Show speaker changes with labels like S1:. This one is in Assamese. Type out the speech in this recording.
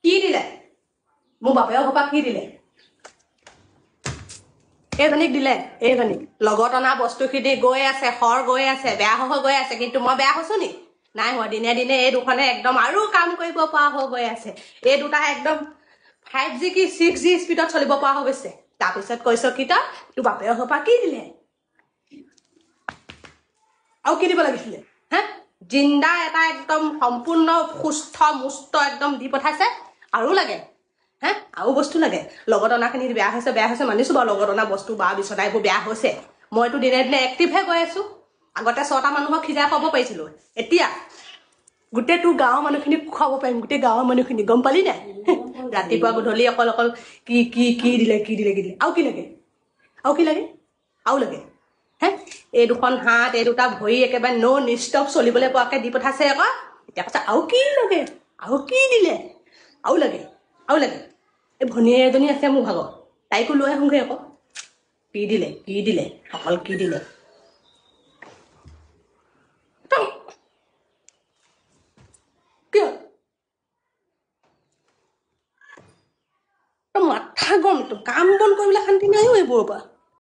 S1: কি দিলে মোৰ বাপেও ঘপা কি দিলে এইজনীক দিলে এইজনীক লগত অনা বস্তুখিনি গৈ আছে সৰ গৈ আছে বেয়া হৈ গৈ আছে কিন্তু মই বেয়া হৈছো নি নাই হোৱা দিনে দিনে এই দুখনে একদম আৰু কাম কৰিব পৰা হৈ গৈ আছে এই দুটা একদম 5G কি 6G স্পীডত চলিব পৰা হৈ গৈছে তাৰপিছত কৈছ কি তই তোৰ বাপেও ঘপা কি দিলে আৰু কি দিব লাগিছিলে হা জিন্দা এটা একদম সম্পূৰ্ণ সুস্থ মুষ্ট একদম দি পঠাইছে আৰু লাগে হা আৰু বস্তু লাগে লগত অনাখিনি বেয়া হৈছে মানিছো বাৰু লগত অনা বস্তু বা বিছনা এইবোৰ বেয়া হৈছে মইতো দিনে দিনে এক্টিভহে গৈ আছো আগতে 6টা মানুহক খিজাই খাব পাৰিছিলো এতিয়া গোটেই তোৰ গাঁৱৰ মানুহখিনিক খুৱাব পাৰিম গোটেই গাঁৱৰ মানুহখিনি গম পালি নাই ৰাতিপুৱা গধূলি অকল কি দিলে আৰু কি লাগে আৰু লাগে হে এই দুখন হাত এই দুটা ভৰি একেবাৰে নিষ্টপ চলিবলৈ পোৱাকে দি পঠাইছে আকৌ এতিয়া কৈছে আৰু কি লাগে আৰু কি দিলে আৰু লাগে এই ভনীয়ে এজনী আছে মোৰ ভাগৰ তাইকো লৈ আহোঁগৈ আকৌ কি দিলে অকল কি দিলে কিয় মাথা গৰম কাম বন কৰিবলৈ শান্তি নাইও এইবোৰৰ পৰা